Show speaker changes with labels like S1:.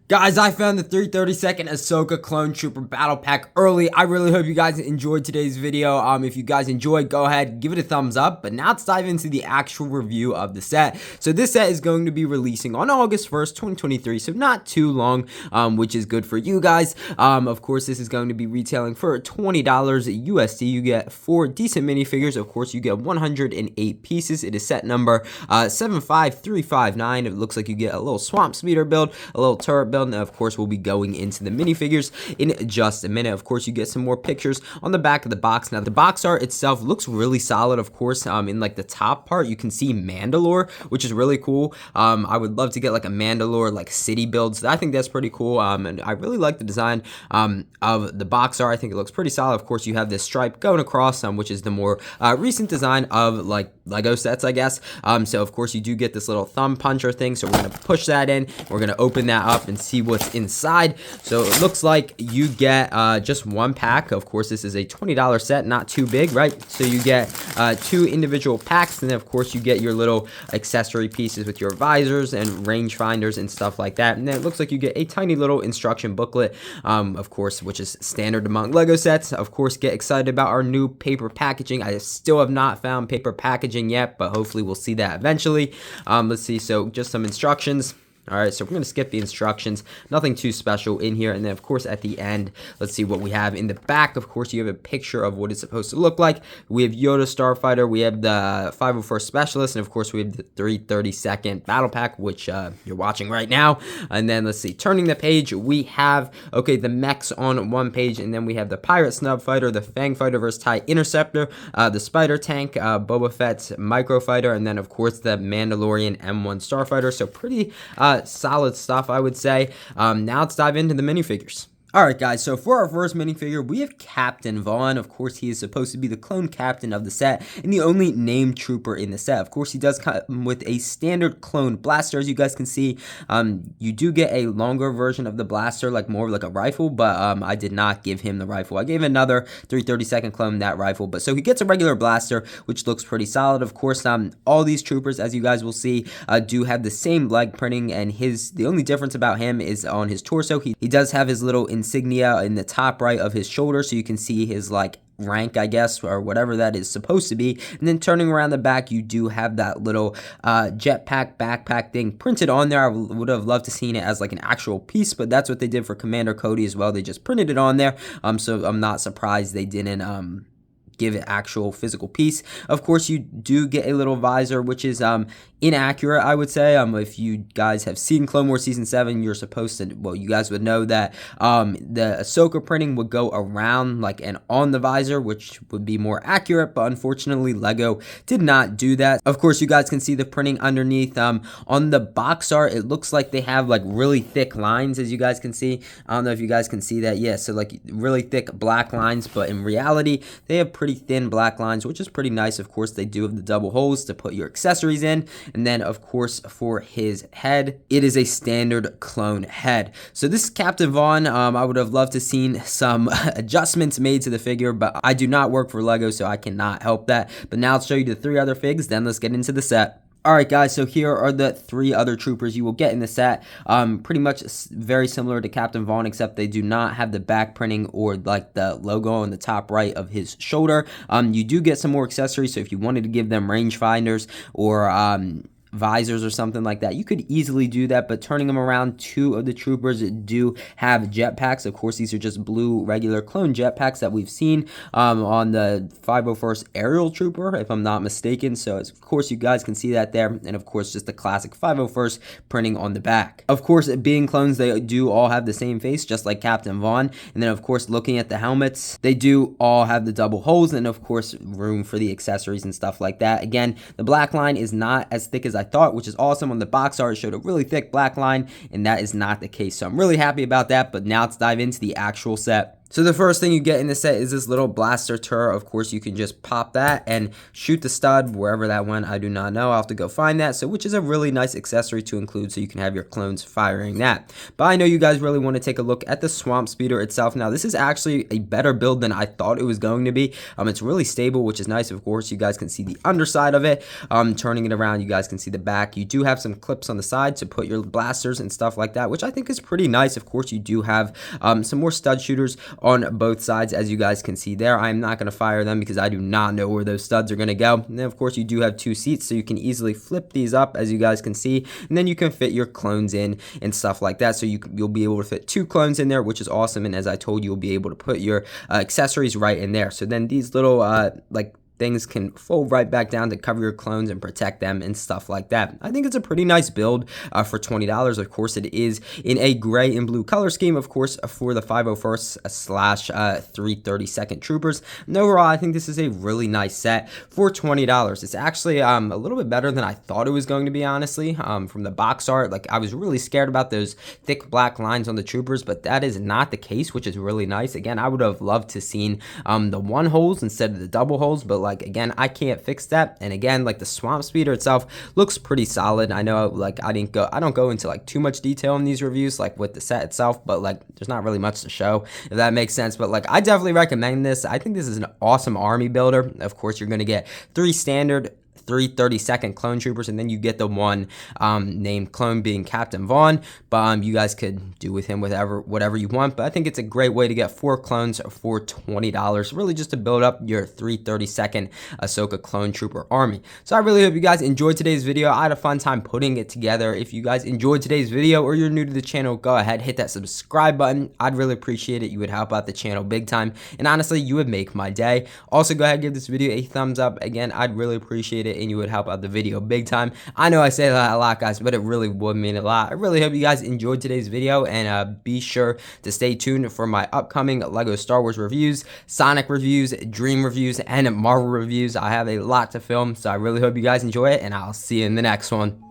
S1: Guys, I found the 332nd Ahsoka Clone Trooper Battle Pack early. I really hope you guys enjoyed today's video. If you guys enjoyed, go ahead, give it a thumbs up. But now let's dive into the actual review of the set. So this set is going to be releasing on August 1st, 2023. So not too long, which is good for you guys. Of course, this is going to be retailing for $20 USD. You get 4 decent minifigures. Of course, you get 108 pieces. It is set number 75359. It looks like you get a little swamp speeder build, a little turret build. And of course, we'll be going into the minifigures in just a minute. Of course, you get some more pictures on the back of the box. Now, the box art itself looks really solid. Of course, in like the top part, you can see Mandalore, which is really cool. I would love to get like a Mandalore like city builds. I think that's pretty cool. And I really like the design of the box art. I think it looks pretty solid. Of course, you have this stripe going across, which is the more recent design of like Lego sets, I guess. So of course, you do get this little thumb puncher thing. So we're gonna push that in. We're gonna open that up and see what's inside. So it looks like you get just one pack. Of course, this is a $20 set, not too big, right? So you get 2 individual packs, and then of course you get your little accessory pieces with your visors and range finders and stuff like that. And then it looks like you get a tiny little instruction booklet, of course, which is standard among Lego sets. Of course, get excited about our new paper packaging. I still have not found paper packaging yet, but hopefully we'll see that eventually. Let's see. So just some instructions. All right, so we're going to skip the instructions. Nothing too special in here. And then, of course, at the end, let's see what we have in the back. Of course, you have a picture of what it's supposed to look like. We have Yoda Starfighter. We have the 501st Specialist. And, of course, we have the 332nd Battle Pack, which you're watching right now. And then, let's see, turning the page, we have, okay, the mechs on one page. And then we have the Pirate Snub Fighter, the Fang Fighter versus TIE Interceptor, the Spider Tank, Boba Fett's Micro Fighter, and then, of course, the Mandalorian M1 Starfighter. So, pretty solid stuff, I would say. Now let's dive into the minifigures. Alright guys, so for our first minifigure, we have Captain Vaughn. Of course, he is supposed to be the clone captain of the set and the only named trooper in the set. Of course, he does come with a standard clone blaster, as you guys can see. You do get a longer version of the blaster, like more like a rifle, but I did not give him the rifle. I gave another 332nd clone that rifle, but so he gets a regular blaster, which looks pretty solid. Of course, all these troopers, as you guys will see, do have the same leg printing, and the only difference about him is on his torso. He does have his little insignia in the top right of his shoulder, so you can see his like rank, I guess, or whatever that is supposed to be. And then turning around the back, you do have that little jetpack backpack thing printed on there. I would have loved to seen it as like an actual piece, but that's what they did for Commander Cody as well. They just printed it on there. So I'm not surprised they didn't give it actual physical piece. Of course, you do get a little visor, which is inaccurate, I would say. If you guys have seen Clone Wars Season 7, you're supposed to, well, you guys would know that the Ahsoka printing would go around like and on the visor, which would be more accurate, but unfortunately Lego did not do that. Of course, you guys can see the printing underneath. On the box art, it looks like they have like really thick lines, as you guys can see. I don't know if you guys can see that. Yeah, so like really thick black lines, but in reality, they have pretty thin black lines, which is pretty nice. Of course, they do have the double holes to put your accessories in. And then, of course, for his head, it is a standard clone head. So this is Captain Vaughn. I would have loved to seen some adjustments made to the figure, but I do not work for Lego, so I cannot help that. But now I'll show you the 3 other figs, then let's get into the set. Alright guys, so here are the 3 other troopers you will get in the set. Pretty much very similar to Captain Vaughn, except they do not have the back printing or like the logo on the top right of his shoulder. You do get some more accessories, so if you wanted to give them range finders or visors or something like that, you could easily do that. But turning them around, 2 of the troopers do have jetpacks. Of course, these are just blue regular clone jetpacks that we've seen on the 501st aerial trooper, if I'm not mistaken. So of course you guys can see that there, and of course just the classic 501st printing on the back. Of course, being clones, they do all have the same face, just like Captain Vaughn. And then of course, looking at the helmets, they do all have the double holes, and of course room for the accessories and stuff like that. Again, the black line is not as thick as I thought, which is awesome. On the box art, it showed a really thick black line, and that is not the case. So I'm really happy about that. But now let's dive into the actual set. So the first thing you get in the set is this little blaster turret. Of course, you can just pop that and shoot the stud wherever that went. I do not know. I'll have to go find that. So, which is a really nice accessory to include so you can have your clones firing that. But I know you guys really want to take a look at the Swamp Speeder itself. Now, this is actually a better build than I thought it was going to be. It's really stable, which is nice. Of course, you guys can see the underside of it. Turning it around, you guys can see the back. You do have some clips on the side to put your blasters and stuff like that, which I think is pretty nice. Of course, you do have some more stud shooters on both sides, as you guys can see there. I'm not going to fire them because I do not know where those studs are going to go. And then, of course, you do have 2 seats, so you can easily flip these up, as you guys can see, and then you can fit your clones in and stuff like that. So you'll be able to fit 2 clones in there, which is awesome. And as I told you, you'll be able to put your accessories right in there. So then these little things can fold right back down to cover your clones and protect them and stuff like that. I think it's a pretty nice build for $20. Of course, it is in a gray and blue color scheme, of course, for the 501st slash 332nd Troopers. And overall, I think this is a really nice set for $20. It's actually a little bit better than I thought it was going to be, honestly. From the box art, like, I was really scared about those thick black lines on the Troopers, but that is not the case, which is really nice. Again, I would have loved to seen the 1 holes instead of the double holes, but like, again, I can't fix that. And again, like, the Swamp Speeder itself looks pretty solid. I know, like, I don't go into like too much detail in these reviews, like with the set itself, but like, there's not really much to show, if that makes sense. But like, I definitely recommend this. I think this is an awesome army builder. Of course, you're going to get 3 standard 332nd clone troopers, and then you get the one named clone being Captain Vaughn. But you guys could do with him whatever you want. But I think it's a great way to get 4 clones for $20, really just to build up your 332nd Ahsoka clone trooper army. So I really hope you guys enjoyed today's video. I had a fun time putting it together. If you guys enjoyed today's video or you're new to the channel, go ahead, hit that subscribe button. I'd really appreciate it. You would help out the channel big time, and honestly, you would make my day. Also, go ahead and give this video a thumbs up. Again, I'd really appreciate it, and you would help out the video big time. I know I say that a lot, guys, but it really would mean a lot. I really hope you guys enjoyed today's video, and be sure to stay tuned for my upcoming LEGO Star Wars reviews, Sonic reviews, Dream reviews, and Marvel reviews. I have a lot to film, so I really hope you guys enjoy it, and I'll see you in the next one.